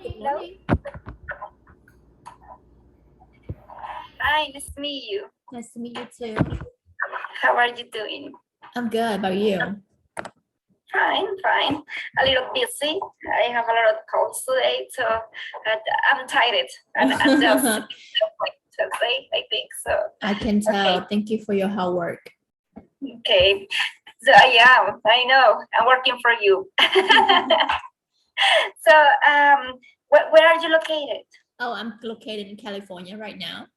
Good Hello. morning. Hi, nice to meet you. Nice to meet you too. How are you doing? I'm good. How about you? Fine, fine. A little busy. I have a lot of calls today, so I'm tired. And just like Tuesday, I think so. I can tell. Okay. Thank you for your hard work. Okay. So I am. I know. I'm working for you. So where are you located? Oh, I'm located in California right now.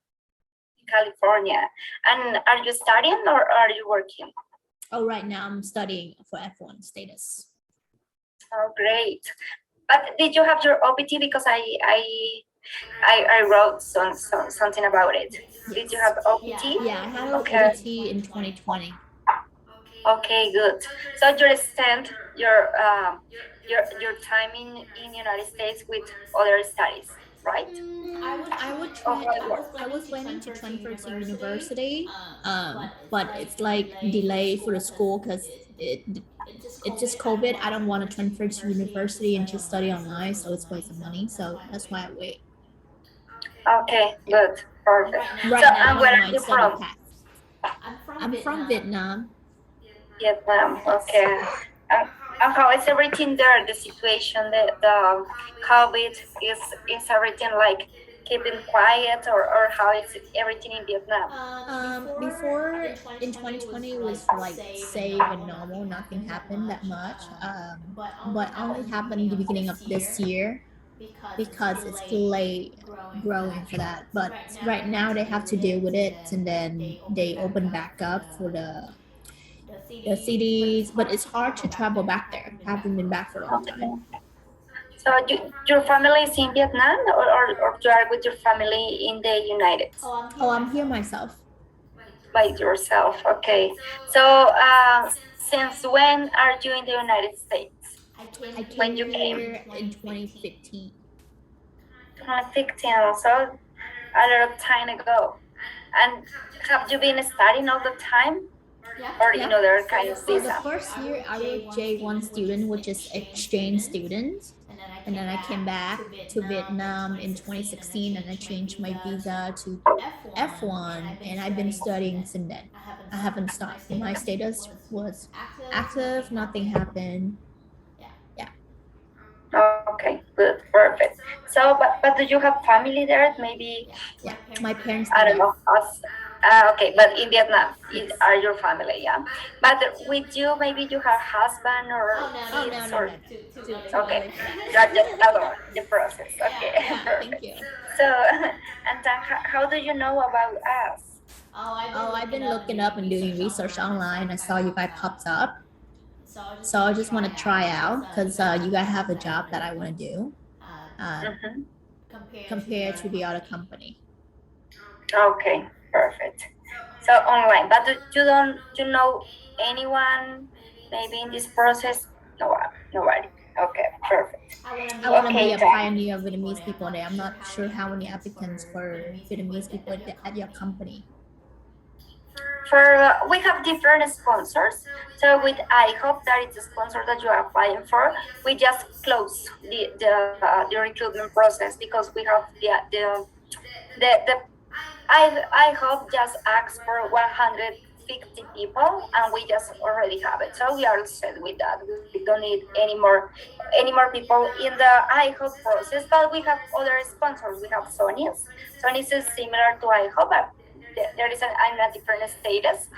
California. And are you studying or are you working? Oh, right now I'm studying for F1 status. Oh, great. But did you have your OPT? Because I wrote something about it. Did you have OPT? Yeah, I had an Okay. OPT in 2020. Okay, good. So you extend your time in United States with other studies, right? Oh, how it works. I was planning to transfer to university, but it's like delayed for the school because it's just COVID. I don't want to transfer to university and just study online, so it's waste of money. So that's why I wait. Okay, good, perfect. Right So, now, and I'm where on are my you study from? path. I'm from Vietnam. Vietnam. Okay. And, and how is everything there? The situation, the COVID is everything like keeping quiet, or how is everything in Vietnam? Before in 2020 was like safe and normal. Nothing happened that much. But only happened in the beginning of this year because it's delayed growing for that. But right now they have to deal with it, and then they open back up for the cities. But it's hard to travel back there. I haven't been back for a long Okay. time. So your family is in Vietnam, or you are with your family in the United Oh, I'm here myself. by yourself? Okay. So since when are you in the United States? I When came you came? here in 2015. 2015. So a lot of time ago. And have you been studying all the time, or in Yeah. other kind of So the visa? first year I was J1 student, which is exchange student. And then I came back to Vietnam in 2016 and I changed my visa to F1 and I've been studying since then. I haven't stopped. My status was active, nothing happened. Yeah. Okay, good, perfect. So, but do you have family there? Maybe Yeah. My parents I live don't there. know us. Okay, but in Vietnam, Yes. are your family? Yeah, but with you, maybe you have husband or Oh, kids, no. or Too okay, early for that. you're just alone in the process. Okay, Yeah, thank perfect. you. So, and then how do you know about us? Oh, I've been looking up and doing research online. I saw you guys popped up. So I just want to try out because you guys have a job that I want to do uh, Mm-hmm. compared to the other company. Okay, perfect. So online, but you don't you know anyone maybe in this process? No one, nobody. Okay, perfect. I want to be Okay, a pioneer of Vietnamese people there. I'm not sure how many applicants for Vietnamese people at your company. for we have different sponsors. So with I hope that it's a sponsor that you are applying for. We just close the recruitment process because we have the I hope just ask for 150 people and we just already have it. So we are set with that. We don't need any more people in the I hope process, but we have other sponsors. We have Sony's. Sony's is similar to I hope, but there is a different status.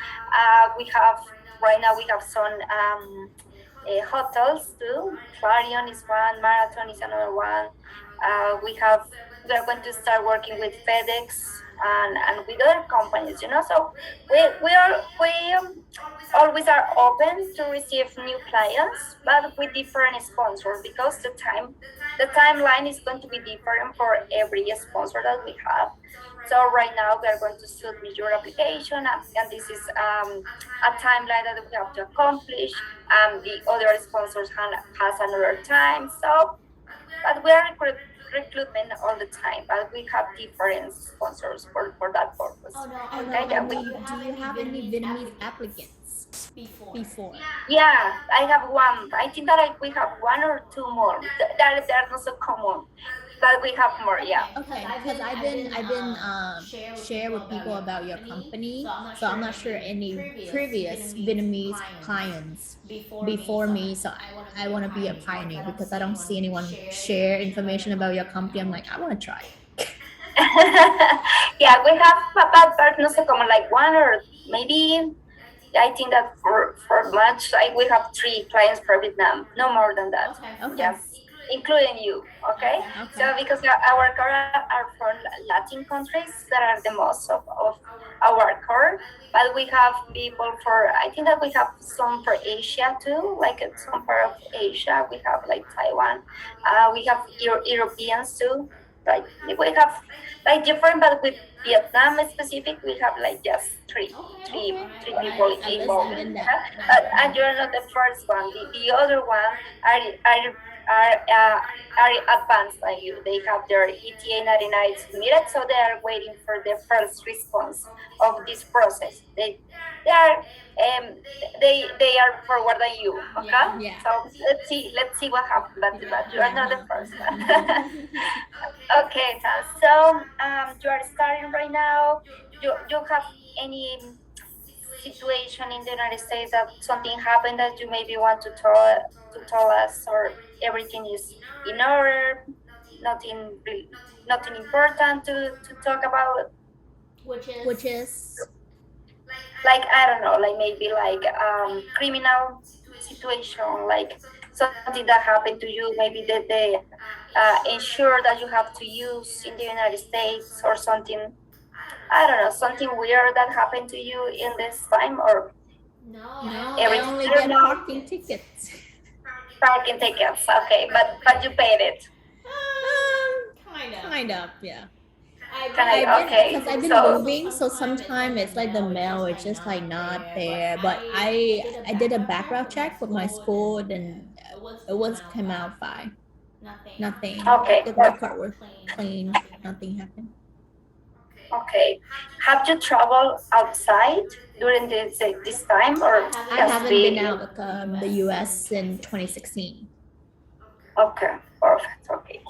We have right now we have some hotels too. Clarion is one, Marathon is another one. We are going to start working with FedEx and with other companies, you know. So we always are open to receive new clients, but with different sponsors because the timeline is going to be different for every sponsor that we have. So right now we are going to submit your application, and this is a timeline that we have to accomplish. The other sponsors has another time. So, but we are recruitment all the time, but we have different sponsors for that purpose. Oh no, Okay, I yeah, mean, do you have any Vietnamese applicants? before. Yeah, I have one. I think that we have one or two more. They're not so common, but we have more. Yeah. Okay, because I've been share with people about your company, so I'm not sure any previous Vietnamese clients before me. So I want to be a pioneer because I don't see anyone share information about your company. I'm like, I want to try. Yeah, we have, but not so common. Like one or maybe I think that for much, we have three clients per Vietnam, no more than that. Okay. Yes, including you. Okay. Okay. So because our core are from Latin countries that are the most of our core, but we have people for. I think that we have some for Asia too, like some part of Asia. We have like Taiwan. We have Europeans too. Like we have like different, but with Vietnam specific, we have like just Okay. three Well, people at least involved. I'm in that. And you're not the first one. The other one are are uh, are advanced than you. They have their ETA 99 submitted, so they are waiting for the first response of this process. They are they are forward than you. Okay, Yeah. so let's see what happens. But you are not the first one. Yeah. Okay, so you are starting right now. You have any situation in the United States that something happened that you maybe want to tell us, or everything is in order, nothing nothing important to talk about, Which is like I don't know, like maybe like criminal situation, like something that happened to you, maybe the insure that you have to use in the United States, or something, I don't know, something weird that happened to you in this time, or no, I everything. only I don't get know. parking tickets. Parking tickets, okay, but you paid it. Kind of, yeah. Can I've I? been Okay, because I've been so moving, so sometimes it's like the mail is just like not there. But I did a background check with my school, and it was came out fine. Nothing. okay, The card was clean. Nothing happened. okay. Have you traveled outside during this time, or I just haven't been be out of the U.S. in 2016. okay? Perfect. Okay,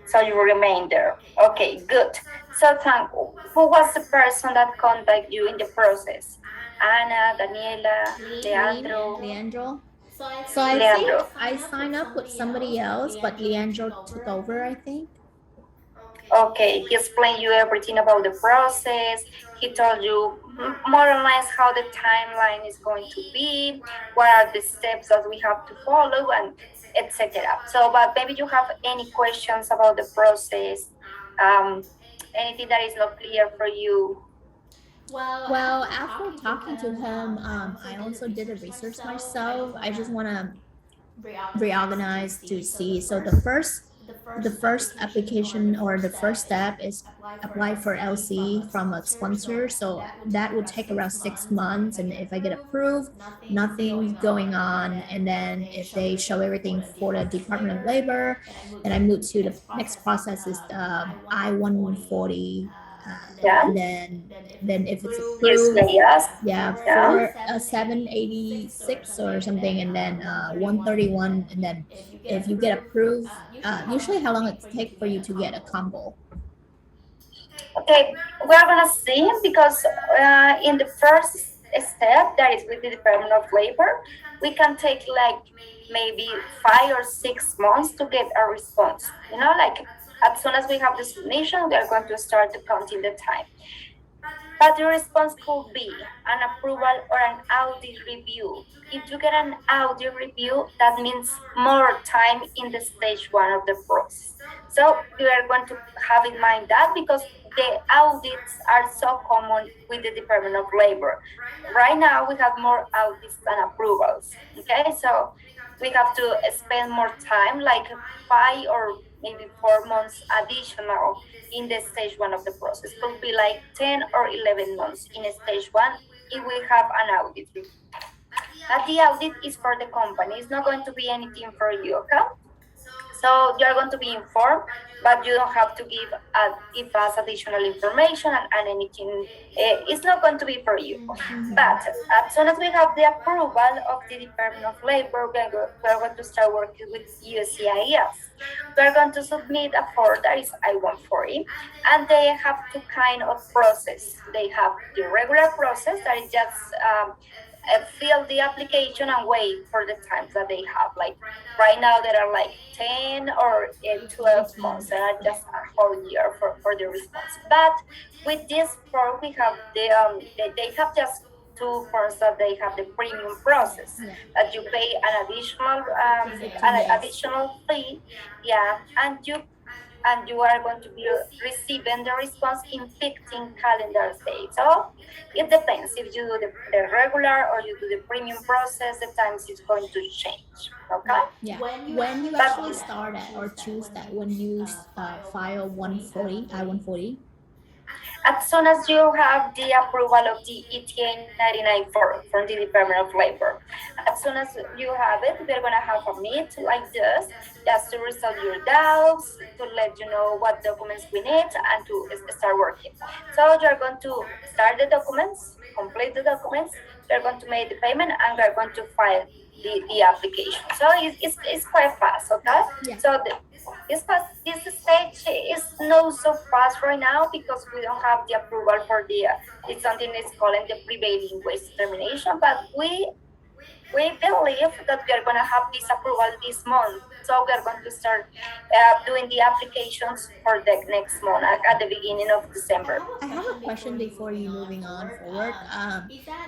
so you remain there. Okay, good. So, thank. Who was the person that contacted you in the process? Anna, Daniela, Leandro, Leandro. So I think Leandro. I signed up with somebody else, but Leandro took over, I think. Okay, he explained you everything about the process. He told you more or less how the timeline is going to be, what are the steps that we have to follow, and etc. So, but maybe you have any questions about the process, um, anything that is not clear for you. Well, after talking to him, I also did the research myself. I just want to reorganize to see. So the first application or the first step is apply for LC from a sponsor. So that will take around 6 months. And if I get approved, nothing's going on. And then if they show everything for the Department of Labor, then I move to the next process is the I-140. Yeah. And then if it's Yes, approved, yes. yeah, Yeah. for a 786 or something, and then 131, and then if you get approved, usually how long it take for you to get a combo? Okay, we're gonna see because in the first step, that is with the Department of Labor, we can take like maybe 5 or 6 months to get a response. You know, like as soon as we have the submission, we are going to start to counting the time. But the response could be an approval or an audit review. If you get an audit review, that means more time in the stage one of the process. So you are going to have in mind that because the audits are so common with the Department of Labor. Right now, we have more audits than approvals. Okay, so we have to spend more time, like 5 or maybe 4 months additional in the stage one of the process. Could be like 10 or 11 months in stage one if we have an audit review. But the audit is for the company, it's not going to be anything for you, okay? So you are going to be informed, but you don't have to give us additional information and anything. It's not going to be for you. Mm-hmm. But as soon as we have the approval of the Department of Labor, we are going to start working with USCIS. We are going to submit a form that is I-140, and they have two kind of process. They have the regular process that is just fill the application and wait for the times that they have. Like right now, there are like 10 or 12 months, and Yeah. just a whole year for the response. But with this form, we have they have just two forms that they have the premium process Yeah. that you pay For 15 an days. additional fee, yeah, and you are going to be receiving the response in 15 calendar days. So it depends if you do the regular or you do the premium process, the times is going to change. Okay? Yeah. When you But actually start at or choose that, when you file 140, I-140. as soon as you have the approval of the ETA 99 form from the Department of Labor, as soon as you have it, we're going to have a meet like this just to resolve your doubts, to let you know what documents we need, and to start working. So you're going to start the documents, complete the documents, you're going to make the payment, and we're going to file the application. So it's quite fast, okay? Yeah. So this stage is not so fast right now because we don't have the approval for the it's something that's called the prevailing wage determination, but we believe that we are going to have this approval this month. So we are going to start doing the applications for the next month at the beginning of December. I have a question before you moving on forward.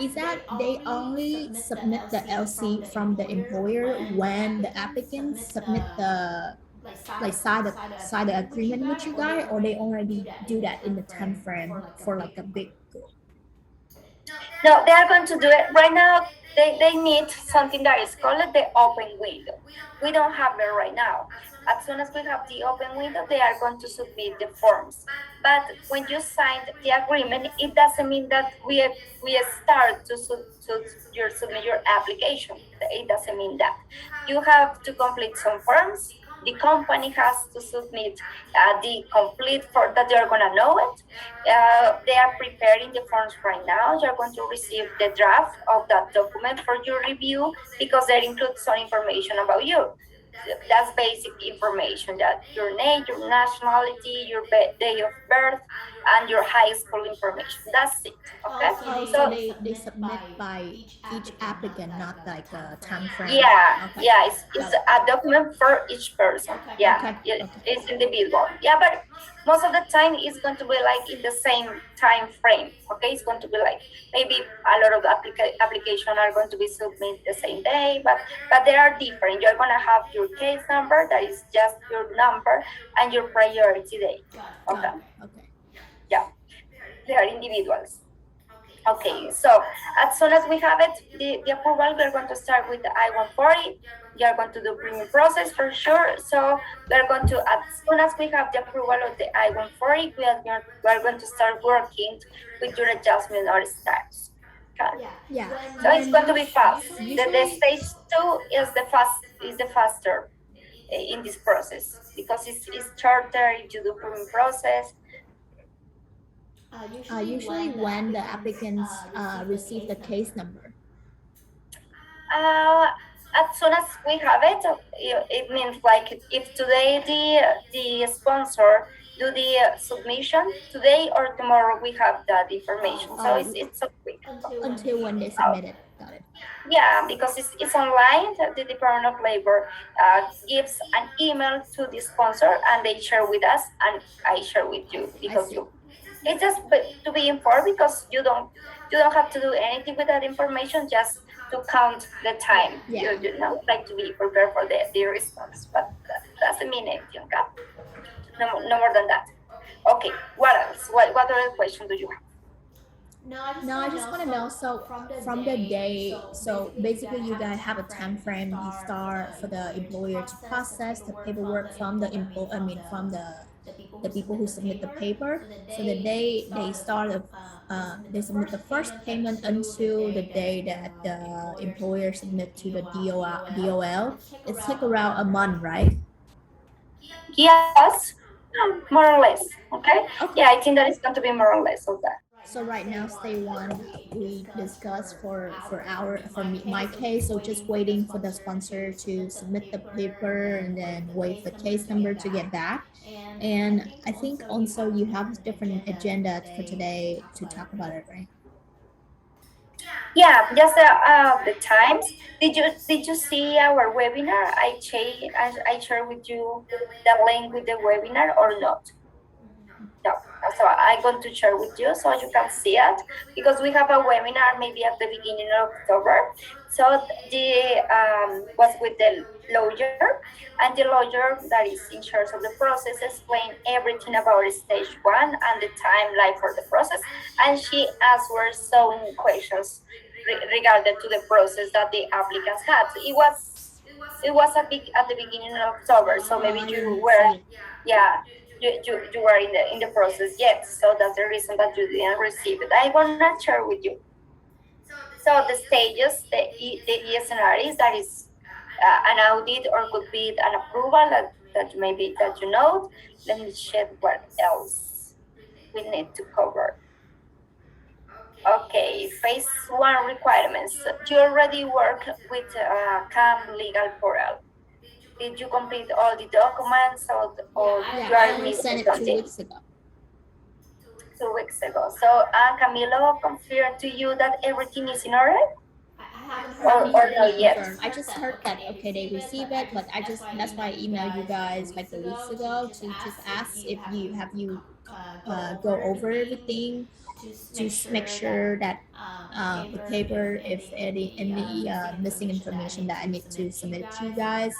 Is that they only submit the LC from the employer when the applicants submit the like sign the agreement with you guys, or they already do that in the time frame for like a big No, they are going to do it right now. They need something that is called the open window. We don't have it right now. As soon as we have the open window, they are going to submit the forms. But when you sign the agreement, it doesn't mean that we start to submit your application. It doesn't mean that. You have to complete some forms. The company has to submit the complete form that they are going to know it. They are preparing the forms right now. You're going to receive the draft of that document for your review because that includes some information about you. That's basic information, that your name, your nationality, your day of birth, and your high school information. That's it. Okay. Oh, so So they submit by each applicant, not like a time frame. yeah, Okay, yeah, got it's it. a document for each person. Yeah, Okay, okay. it's individual. Yeah, but most of the time it's going to be like in the same time frame. Okay, it's going to be like maybe a lot of application are going to be submitted the same day, but they are different. You're gonna have your case number, that is just your number, and your priority date. Got Okay, it. Okay. yeah, they are individuals. Okay, so as soon as we have it, the approval, we're going to start with the I-140. We are going to do premium process for sure. So we're going to, as soon as we have the approval of the I-140, we are going to start working with your adjustment or status. Okay. Yeah. So it's going to be fast. The Usually, stage two is the faster in this process because it's shorter if you do premium process. usually when the applicants receive the case number. Uh, as soon as we have it, it means like if today the sponsor do the submission today or tomorrow, we have that information. So Oh, it's so quick. until when they submit it. Got it. Yeah, because it's online. The Department of Labor gives an email to the sponsor, and they share with us, and I share with you I because see. you. It's just to be informed because you don't have to do anything with that information. Just to count the time. Yeah. You know, like to be prepared for the response. But that doesn't mean anything. Okay? No more than that. Okay. What else? What other question do you have? No, I just want to know. So from the day, so basically, you guys have a time frame. You start for the employer to process the paperwork from the I mean, from the people who submit the paper. So the day they start, they submit the first payment until the day that the employer submit to the DOL. It's like around a month, right? Yes, more or less. Okay. Okay. Yeah, I think that it's going to be more or less of that. So right now, stay one we discussed for me, my case. So just waiting for the sponsor to submit the paper and then wait for the case number to get back. And I think also you have a different agenda for today to talk about it, right? Yeah, just the times. Did you see our webinar? I share with you the link with the webinar or not? No. So I'm going to share with you so you can see it because we have a webinar maybe at the beginning of October. So the was with the lawyer, and the lawyer that is in charge of the process explained everything about stage one and the timeline for the process, and she answered some questions regarding to the process that the applicants had. It was a big at the beginning of October, so Oh, maybe I you didn't were, see it. yeah, you were in the process yet, so that's the reason that you didn't receive it. I wanna share with you. So the stages, the scenarios that is an audit or could be an approval that maybe that you know. Let me check what else we need to cover. Okay, phase one requirements. You already work with CAM legal portal. Did you complete all the documents or Yeah, you I are only missing sent it two something? weeks ago. 2 weeks ago. So Camilo confirmed to you that everything is in order I haven't heard or anything not yet? confirmed. I just heard that okay, they receive it, but I just that's why I emailed you guys like a weeks ago to just ask if you go over everything to make sure that the paper, if any missing information that I need to submit it to you guys,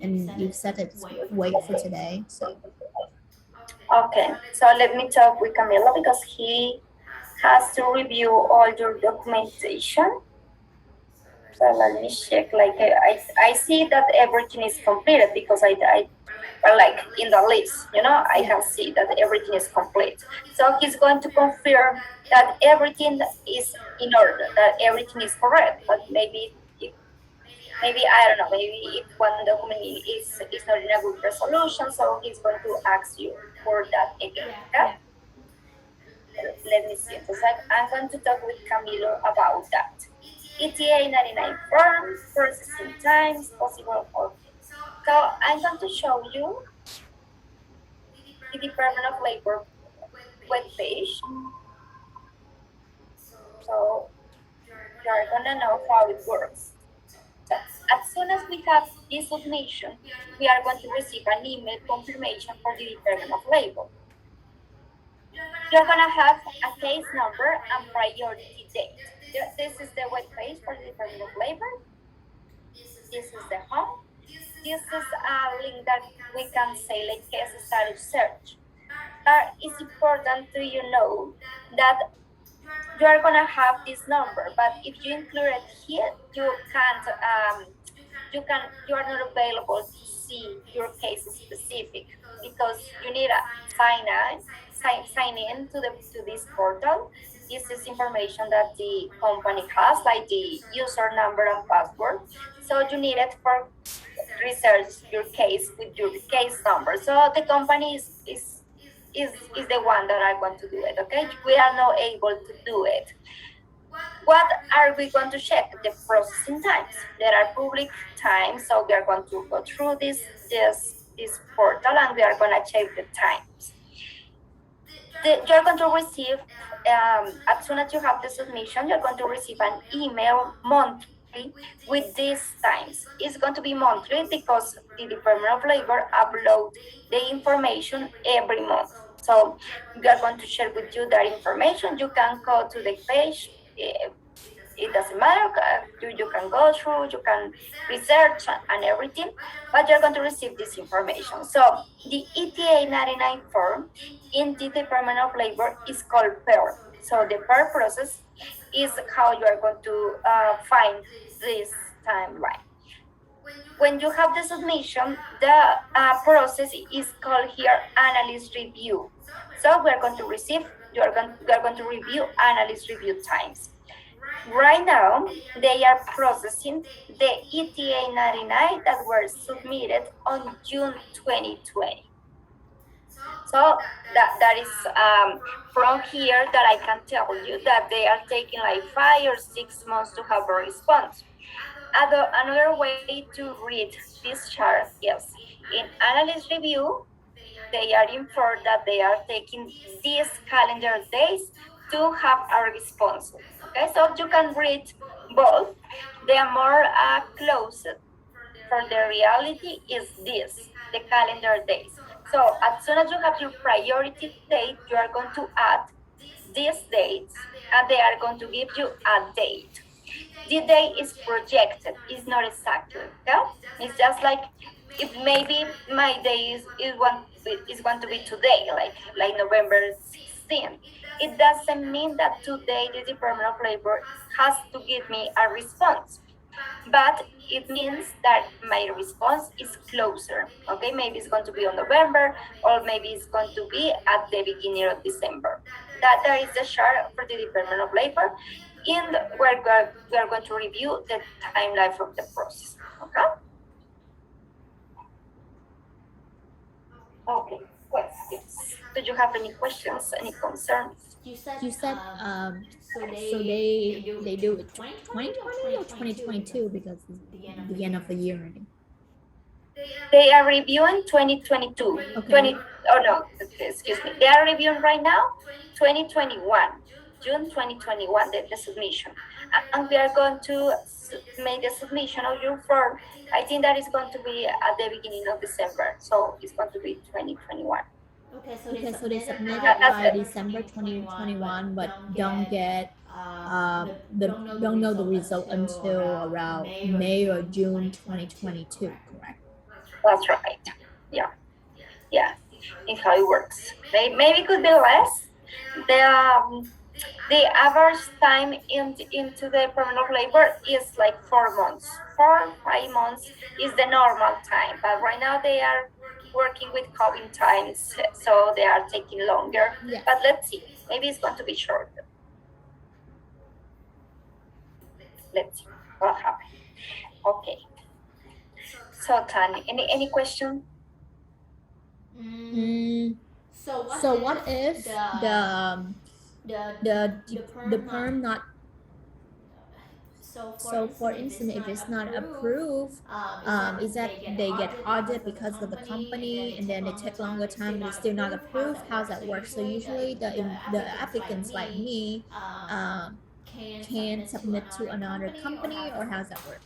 and you said it's wait for today. So Okay, so let me talk with Camilo because he has to review all your documentation. So let me check. Like I see that everything is completed because I well, like in the list, I yeah, can see that everything is complete. So he's going to confirm that everything is in order, that everything is correct. But maybe I don't know, maybe if one document is not in a good resolution, so he's going to ask you for that again. Okay? yeah. Let me see. So I'm going to talk with Camilo about that. ETA 99 form, processing times, possible. Okay. So I'm going to show you the Department of Labor web page. So you're gonna know how it works. So as soon as we have this submission, we are going to receive an email confirmation for the Department of Labor. You're gonna have a case number and priority date. This is the web page for the Department of Labor. This is the home. This is a link that we can say like case status search. But it's important to know that you are gonna have this number, but if you include it here, you are not available to see your case specific because you need a sign in to this portal. This is information that the company has, like the user number and password. So you need it for research your case with your case number. So the company is the one that I want to do it. Okay, we are not able to do it. What are we going to check? The processing times. There are public times, so we are going to go through this portal and we are going to check the times. You're going to receive, as soon as you have the submission, you're going to receive an email monthly with these times. It's going to be monthly because the Department of Labor upload the information every month. So we are going to share with you that information. You can go to the page. It doesn't matter. You can go through, you can research and everything, but you're going to receive this information. So the ETA 99 form in the Department of Labor is called PER. So the PER process is how you are going to find this timeline. When you have the submission, the process is called here analyst review. So we are going to receive, we are going to review analyst review times. Right now, they are processing the ETA 99 that were submitted on June 2020. So that is from here that I can tell you that they are taking like 5 or 6 months to have a response. Another way to read this chart is in analyst review, they are informed that they are taking these calendar days to have a response. Okay, so you can read both. They are more close for the reality is this, the calendar days. So as soon as you have your priority date, you are going to add these dates and they are going to give you a date. The day is projected, it's not exactly, okay? It's just like if maybe my day is going to be today, like November 16th. It doesn't mean that today the Department of Labor has to give me a response, but it means that my response is closer. Okay, maybe it's going to be on November, or maybe it's going to be at the beginning of December. That is the chart for the Department of Labor, and we are going to review the timeline of the process. Okay. Okay. Questions? Do you have any questions? Any concerns? You said so they do it 2020 or 2022 because it's the end of the year already. They are reviewing 2022. Okay. 20, oh no, excuse me. They are reviewing right now 2021, June 2021, the submission. And we are going to make the submission of your form. I think that is going to be at the beginning of December. So it's going to be 2021. Okay, so they submitted That's by it. December 2021, but don't get the don't know the result until around May or June 2022, correct? That's right. Yeah. Yeah. In how it works. Maybe it could be less. The the average time into the permanent labor is like 4 months. 4 5 months is the normal time, but right now they are working with COVID times, so they are taking longer. Yeah. But let's see, maybe it's going to be shorter. Let's see what happens. Okay. So Tani, any question? Mm, so what if the the perm not so for instance if it's not approved is that they get audit because of the company and then it take longer time and it's still not approved? How's that work? So usually the applicants like me can submit to another company, or how's that work?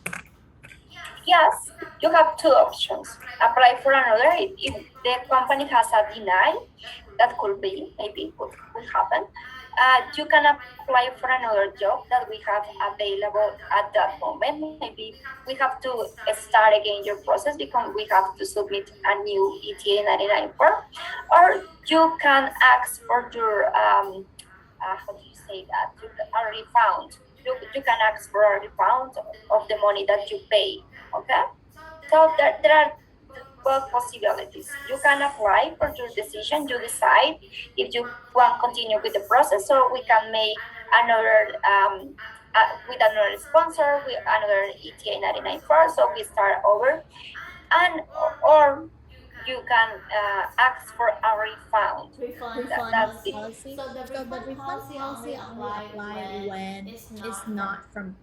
Yes, you have two options. Apply for another if the company has a deny, that could be, maybe could happen. You can apply for another job that we have available at that moment. Maybe we have to start again your process because we have to submit a new ETA 99 form, or you can ask for your how do you say that? A refund. You can ask for a refund of the money that you pay. Okay, so there are both possibilities. You can apply for your decision. You decide if you want to continue with the process, or we can make another with another sponsor, with another ETA 99 first. So we start over, and or you can ask for a refund. Refund That's the policy. So the refund policy only apply when it's not from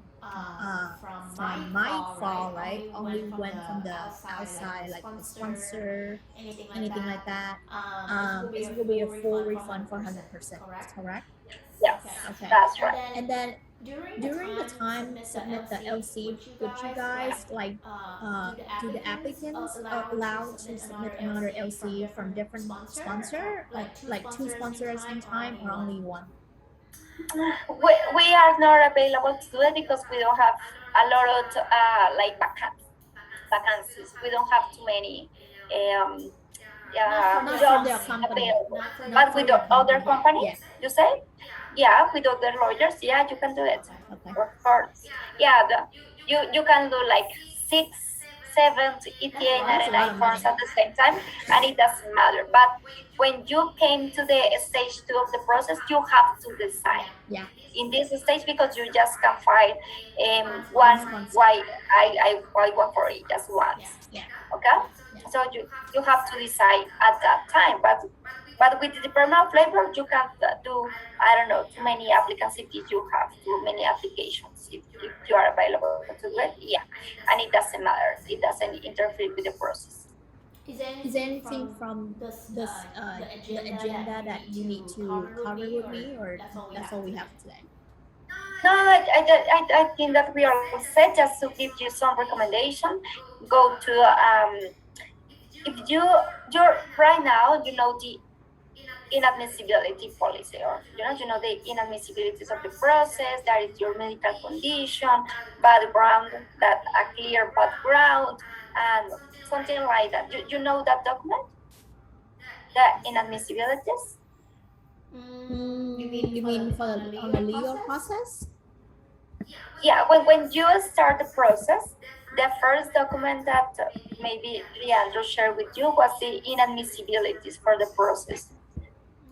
my fault, right? Only when from the outside, like the sponsor, anything like that. It will be a full refund for 100%. Correct? yes, Okay. that's right. And then during the time submit the LC, would you guys like do the applicants allowed to submit another LC from different sponsor, like two sponsors at the same time, or only one? We are not available to do it because we don't have a lot of like vacancies. We don't have too many Not for jobs their company. available. Not But for with your the other company. companies, Yeah. you say? Yeah, with other lawyers, yeah, you can do it. Okay. Of course. Yeah, you can do like 7 ETA That's a lot 99 of forms money. at the same time, and it doesn't matter. But when you came to the stage 2 of the process, you have to decide Yeah. in this stage because you just can find One one sponsor. why I went for it just once. Yeah. Okay, Yeah. so you have to decide at that time. But with the Department of Labor, you can do, I don't know, too many applicants if you have too many applications. If you are available to do it, yeah, and it doesn't matter. It doesn't interfere with the process. Is there anything from this the agenda that you need to cover with me, or that's all we have for today? No, I think that we are set. Just to give you some recommendation, go to if you're right now, you know the inadmissibility policy, or you know the inadmissibilities of the process. That is your medical condition, background, that a clear background, and something like that. You know that document, the inadmissibilities. You mean for on the legal process? Yeah, when you start the process, the first document that maybe Leandro shared with you was the inadmissibilities for the process.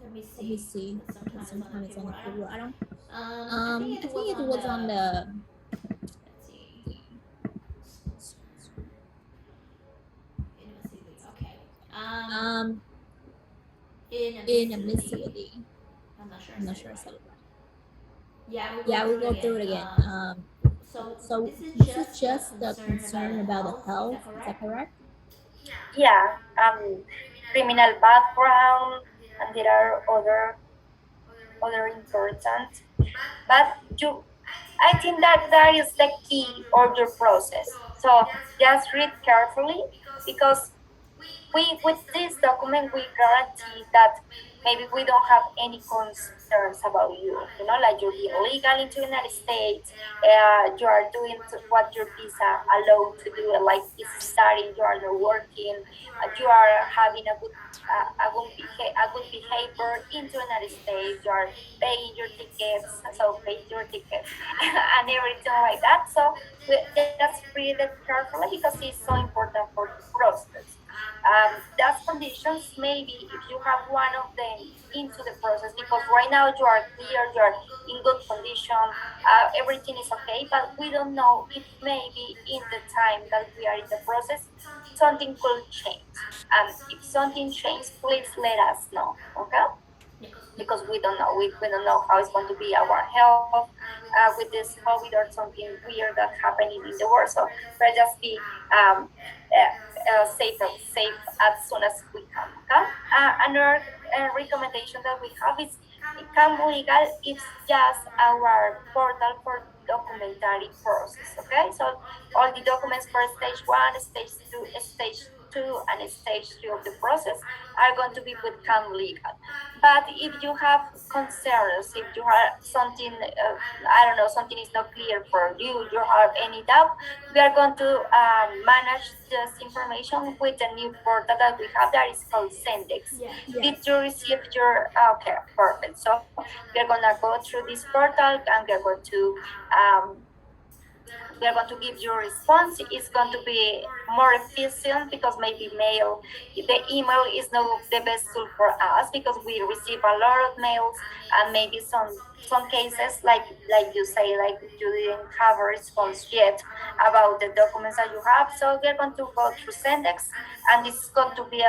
Let me see. Because sometimes it's on the paper. I don't. I think it was on the um inadmissibility. I'm not sure I said it right. Yeah, we'll go through it again. So this is just the concern about the health. Is that correct? Yeah, criminal background, and there are other important. But I think that that is the key order process. So just read carefully because we with this document we guarantee that maybe we don't have any concerns about you. You know, like you're being legal into the United States, you are doing what your visa allowed to do, like is studying, you are not working, you are having a good behavior into the United States, you are paying your tickets, so pay your tickets and everything like that. So we just read it carefully because it's so important for the process. Those conditions, maybe if you have one of them into the process, because right now you are clear, you are in good condition, everything is okay, but we don't know if maybe in the time that we are in the process, something could change. And if something changes, please let us know, okay? Because we don't know. We don't know how it's going to be our health with this COVID or something weird that happening in the world. So let's just be safe as soon as we can. Okay? Another recommendation that we have is Camp Legal. It's just our portal for documentary process. Okay, so all the documents for stage 1, stage 2, and stage 3 of the process are going to be with Camp Legal. But if you have concerns, if you have something, I don't know, something is not clear for you, you have any doubt, we are going to manage this information with a new portal that we have that is called Sendex. Did Yes. you receive your, okay, perfect. So we are going to go through this portal and um, we are going to give you a response. It's going to be more efficient because maybe the email is not the best tool for us because we receive a lot of mails, and maybe some cases like you say, like you didn't have a response yet about the documents that you have. So we're going to go through Sendex, and it's going to be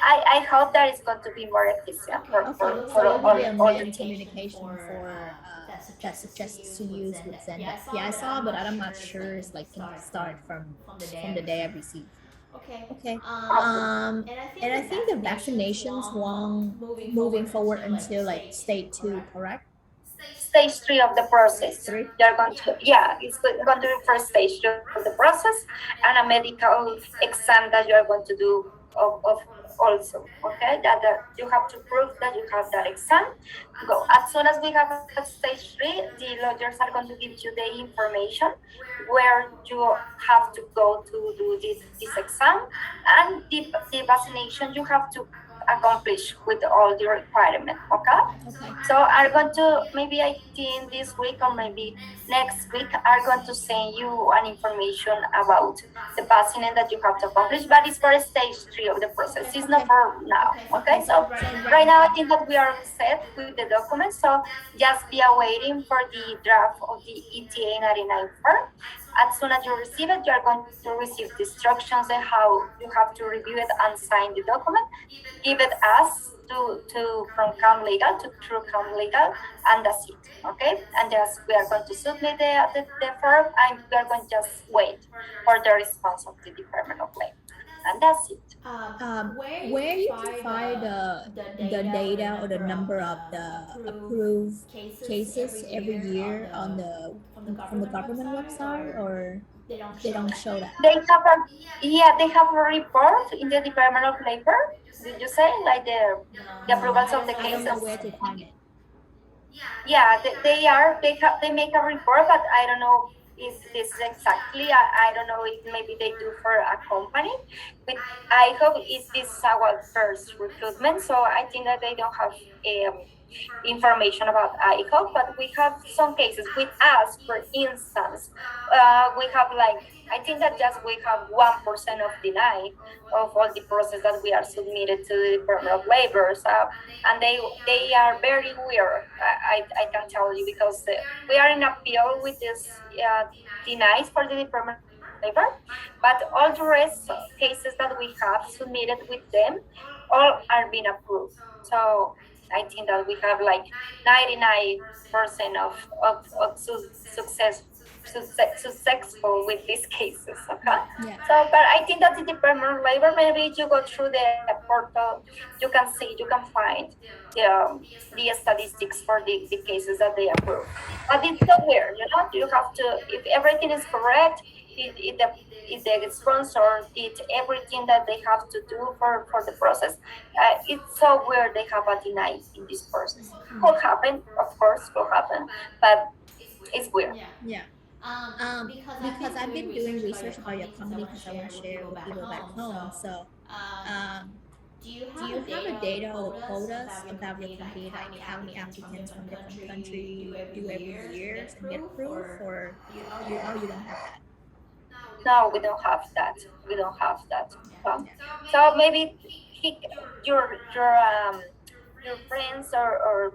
I hope that it's going to be more efficient Okay, for so it will be a all the main communication for that suggests to use with Zendesk. Yeah, I saw, but I'm not sure it's like can start from the day I received. Okay. And I think the vaccinations won't moving forward until like stage 2, correct? stage 3 of the Stage process. 3. You're going to, yeah, it's going to be first stage 3 of the process, and a medical exam that you are going to do of also. Okay, that you have to prove that you have that exam. Go as soon as we have a stage 3, the lawyers are going to give you the information where you have to go to do this exam, and the vaccination you have to accomplish with all the requirement. Okay. Okay. So I'm going to, maybe I think this week or maybe next week I'm going to send you an information about the passing that you have to accomplish, but it's for stage 3 of the process. It's not Okay. for now. Okay, Okay. so So right right. now I think that we are set with the documents. So just be awaiting for the draft of the ETA 99 form. As soon as you receive it, you are going to receive the instructions on how you have to review it and sign the document, give it us to from Calm Legal to True Calm Legal, and that's it. Okay, and just we are going to submit the form, and we are going to just wait for the response of the Department of Labor, and that's it. Where you can find the data or the number of the approved cases every year on the from the government website, or they don't show that? They have a, yeah, they have a report in the Department of Labor. Did you say like the No, approvals of the I don't know cases? where to find it. Yeah, they are, they make a report, but I don't know if this is exactly, I don't know if maybe they do for a company, but I hope is this our first recruitment, so I think that they don't have information about ICO, but we have some cases with us. For instance, we have like, I think that just we have 1% of deny of all the process that we are submitted to the Department of Labor. So, and they are very weird. I can tell you, because we are in appeal with this denies for the Department of Labor, but all the rest cases that we have submitted with them, all are being approved. So I think that we have like 99% of successful with these cases. Okay. Yeah, yeah. So, but I think that the Department of Labor, maybe you go through the portal, you can see, you can find the statistics for the cases that they approve. But it's so weird, you have to, if everything is correct, if the sponsor did everything that they have to do for the process, it's so weird they have a deny in this process. Could happen, of course, could happen, but it's weird. Yeah. Because I've been doing research about your company because I want to share with people back home. So, um, do you have a data or the quotas about your company, like how many applicants from different country do every year and get approved, or you oh you don't have that? No, we don't have that. We don't have that. Um, Yeah. so maybe he, your your friends or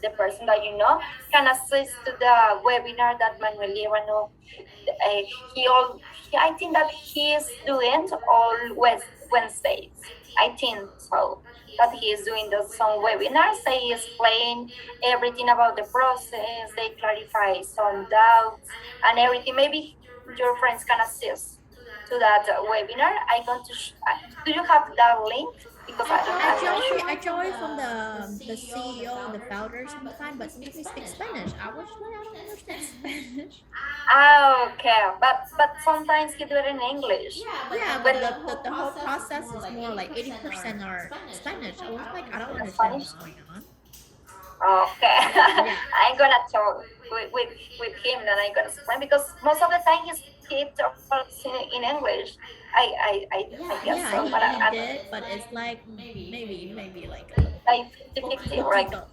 the person that you know can assist to the webinar that Manuel Líbano, uh, I think that he is doing all Wednesdays. I think so. That he is doing some webinars. They explain everything about the process. They clarify some doubts and everything. Maybe your friends can assist to that webinar. I going to. Do you have that link? Because I I'm not sure. joined. I joined from the CEO, the founder sometime, but he speaks Spanish. I was like, I don't understand Spanish. Ah, okay, but sometimes you do it in English. Yeah, but When the whole process is more like 80% are Spanish. I was like, I don't understand Spanish. what's going on. Okay, Yeah. I'm gonna talk with him, and I'm gonna explain, because most of the time he talks in English. I guess so, Yeah, but he I'm did, but it's like maybe like a little like 50-50, like poquito.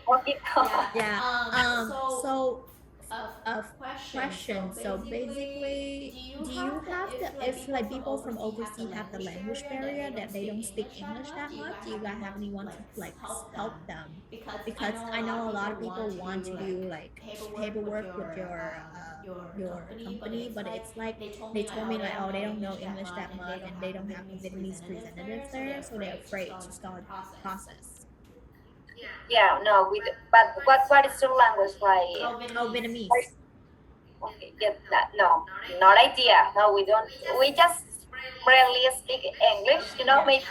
poquito. Yeah. So a question. So basically, do you have the if like people from overseas have the language barrier that they don't speak English that much? Do you guys have anyone to like help them? Because I know a lot of people want to do like paperwork with your company, but it's like they told me like, oh, they don't know English that much and they don't have a Vietnamese representative there, so they're afraid to start the process. Yeah, no, but what is your language like? Oh, Vietnamese. Okay, get that. No, not idea. No, we don't. We just rarely speak English. Yeah. Maybe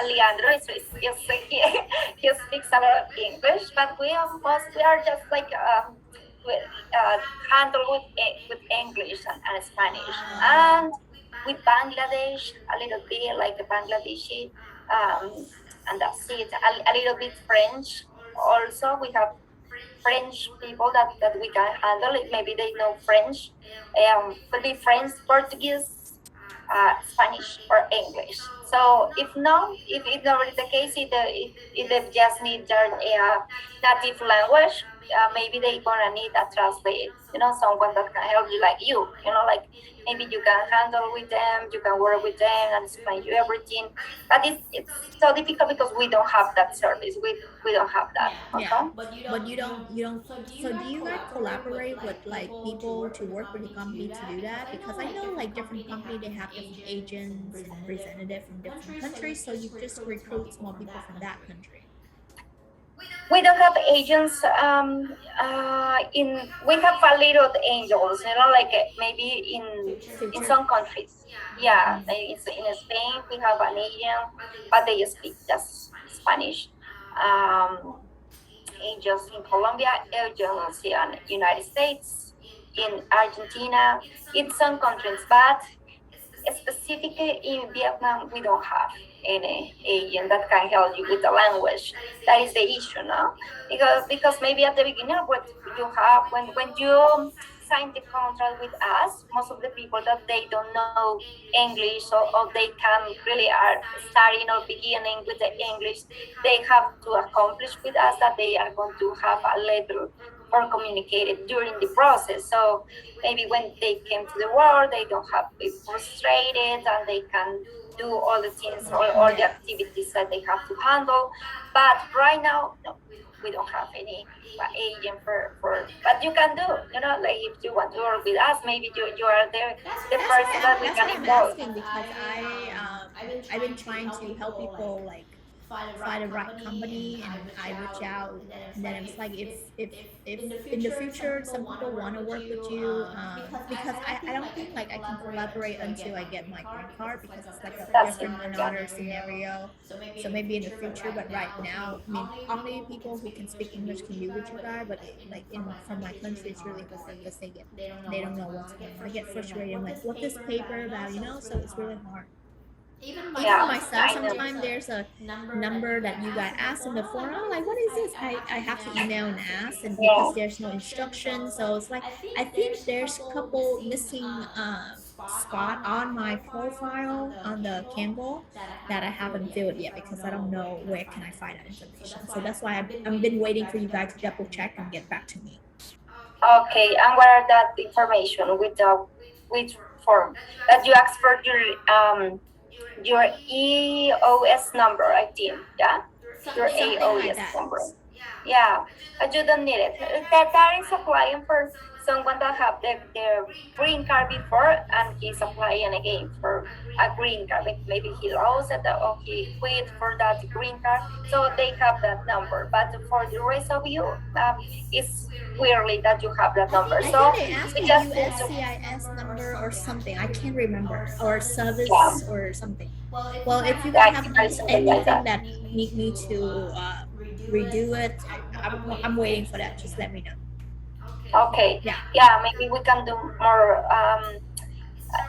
Leandro he speaks a lot of English, but we are just like with, handle with English and Spanish, and with Bangladesh a little bit, like the Bangladeshi, and that's it. A little bit French. Also, we have French people that we can handle it. Maybe they know French. Could be French, Portuguese, Spanish, or English. So if not, if it's already the case, if they just need their native language, maybe they gonna need a translate. Someone that can help you, like like maybe you can handle with them, you can work with them and explain you everything. But it's so difficult because we don't have that service. We don't have that. Yeah, Okay. but you don't. So do you guys collaborate with like people to work with your company to do that? Because I know like different company they have different agents and representative from different countries, so you just recruit small people from that country. We don't have agents in we have a little angels, like maybe in Future. some countries. Yeah, in Spain we have an agent, but they speak just Spanish. Angels in Colombia, angels in United States, in Argentina, in some countries, but specifically in Vietnam, we don't have any agent that can help you with the language. That is the issue, no? Because maybe at the beginning, what you have when you sign the contract with us, most of the people that they don't know English, or they can really are starting or beginning with the English, they have to accomplish with us that they are going to have a level for communicated during the process. So maybe when they came to the world, they don't have be frustrated and they can do all the things or the Yeah. activities that they have to handle. But right now, no, we don't have any agent but you can do, like if you want to work with us, maybe you are the That's why person that we that's can why I'm involve. asking because I've been trying to help people like find the right company and I reach out and then it's like if in the future some people want to work with you because I don't think like I can collaborate until I get my green card because it's like a That's it. different Yeah. another scenario. So maybe in the future, but right now, I mean, only people who can speak English can do what you got. But like in from my country, it's really hard because they don't know what's going on. They get frustrated. I'm like, what this paper about, So it's really hard. Even for Yeah, myself, I know. sometimes there's a number that you got asked in the form. I'm like, what is this? I have to email and ask, and because Yeah. there's no instruction, so it's like I think there's a couple missing spot on my profile on the Campbell that I haven't filled yet because I don't know where can I find that information. So that's why I've been waiting for you guys to double check and get back to me. Okay, and what are that information with the which form that you ask for your EOS number, I think, yeah, your Something like AOS that. number. Yeah, but you don't need it. That is applying for someone that have the green card before and he's applying again for a green card. Maybe he lost it or he quit for that green card, so they have that number. But for the rest of you, it's weirdly that you have that number. I think So they asked we me just need to, USCIS number or something. I can't remember or yeah, service or something. Well, if you guys yeah, have something like anything that. that need me to redo it, I'm waiting for that. Just let me know. Okay, Yeah, yeah, maybe we can do more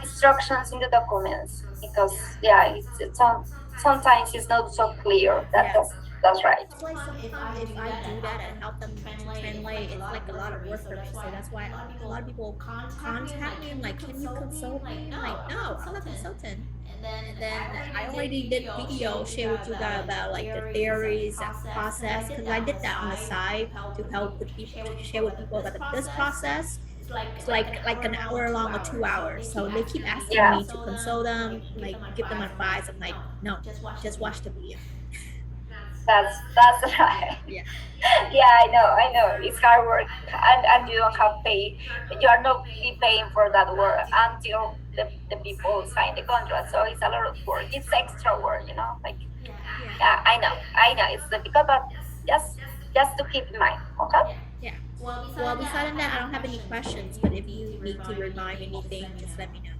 instructions in the documents because yeah, sometimes it's not so clear. yeah. That's right. That's why sometimes if I do that and help them to translate, it's like a lot of work for me. So that's why a lot of people contact me and like, can you consult me? I'm like, no, I'm a consultant. And then I already did video share with you guys about like the theories and process because I did that on the side to help with people to share with people about this process. It's like an hour long or 2 hours. So they keep asking Yeah, me to console them, like give them advice. I'm like, no, just watch the video. that's right. Yeah. Yeah, I know. It's hard work, and you don't have pay. You are not be paying for that work until the people sign the contract. So it's a lot of work. It's extra work, Like Yeah. yeah, I know. It's difficult, but just to keep in mind. Okay. Yeah. Well, besides that, I don't have any questions. But if you need to remind me anything, just let me know.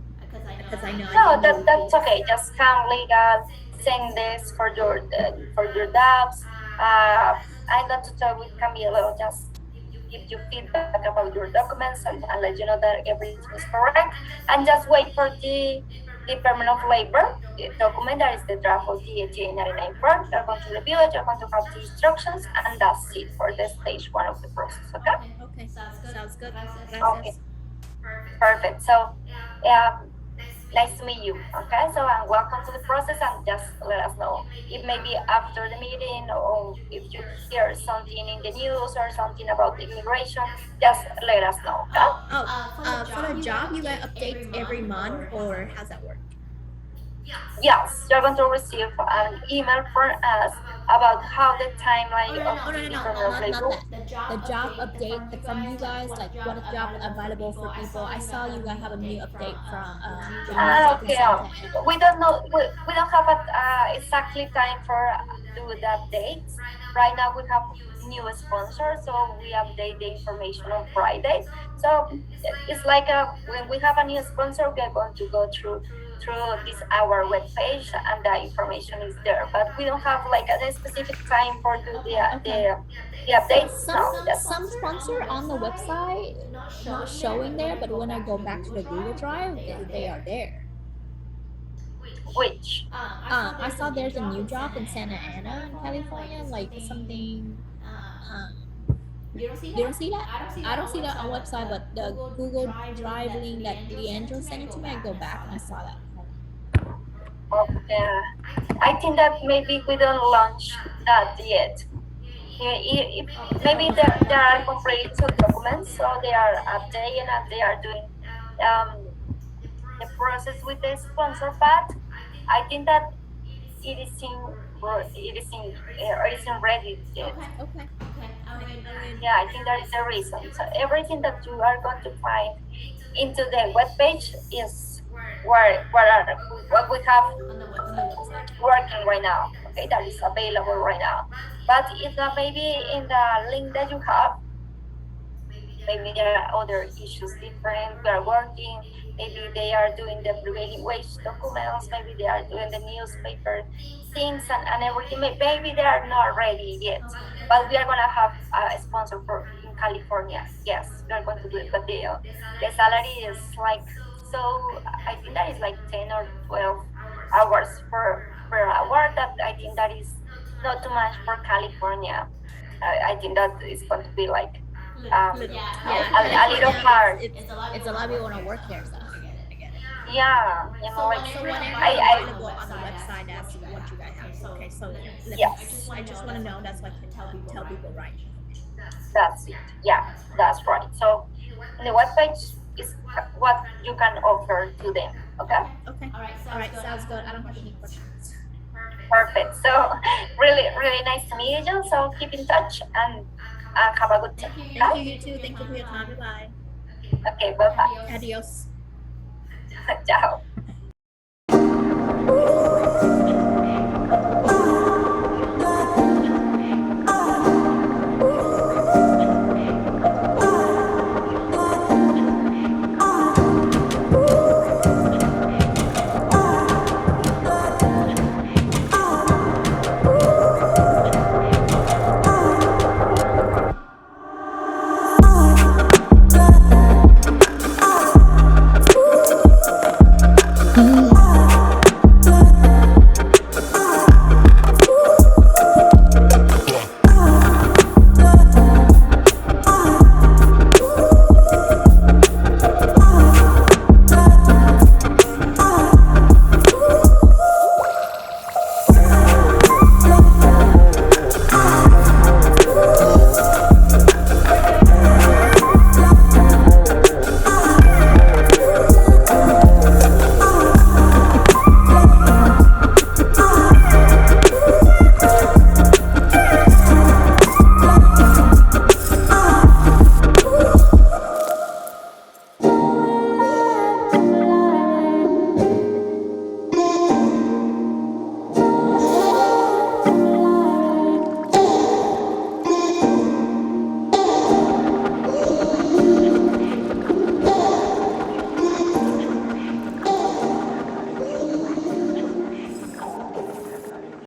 Because I know I No, can do it. that's okay. Just come legal, send this for your dubs. I love to talk with Camilo. Just give you feedback about your documents and let you know that everything is correct. And just wait for the permit of labor the document that is the draft of the 1899 form. You're going to review it. You're going to have the instructions, and that's it for the stage one of the process. Okay. Okay. Sounds good. Okay. Gracias. Perfect. So, um, Nice to meet you. Okay, so and welcome to the process, and just let us know if maybe after the meeting or if you hear something in the news or something about the immigration, just let us know. Okay. Oh, for the job, you get updates every month, or how's that work? Yes, you're going to receive an email from us about how the timeline of Oh, no, the no, no, different not review. that. The job update from you guys, like what is job available for people? I saw you guys have a new update from the new Ah, job in okay. Santa Ana. We don't know. We don't have a exactly time for do the updates. Right now we have new sponsors, so we update the information on Friday. So it's like when we have a new sponsor, we are going to go through this our web page, and the information is there. But we don't have like a specific time for do Okay. the updates. Some No, that's some sponsor on the website not showing there, but when I go back to the Google Drive, they are there. which. I saw there's a new job in Santa Ana, in California, like something. You don't see that? I don't see that on website, but the Google Drive link that Leandro sent it to me, I go back and I saw that. Okay. I think that maybe we don't launch that yet. Yeah, maybe there are complete some documents, so they are updating and they are doing um, the process with the sponsor. But I think that it is in it isn't ready yet. Okay. I mean, Yeah, I think that is the reason. So everything that you are going to find into the web page is what we have on the website. working right now. Okay, that is available right now. But if maybe in the link that you have, maybe there are other issues different. We are working. Maybe they are doing the prevailing wage documents. Maybe they are doing the newspaper things and everything. Maybe they are not ready yet. But we are gonna have a sponsor for in California. Yes, we are going to do it. But the salary is like so. I think that is like 10 or 12 hours per hour. That I think that is not too much for California. I think that is going to be like Little. Yeah, a little California, hard. it's a lot of people want to work here, so I get it. Yeah, like So whatever is I available on the website, that's what you guys have. Okay, so let me. yes, I just want to know. That's what I can tell people right. that's it. Yeah, that's right. So the webpage is what you can offer to them. Okay, Okay. All right. Sounds good. I don't have any questions. perfect. So really nice to meet you. So keep in touch and have a good day. Thank you. You too. Thank you for your time. Bye bye. Okay, bye bye. Adios. Ciao.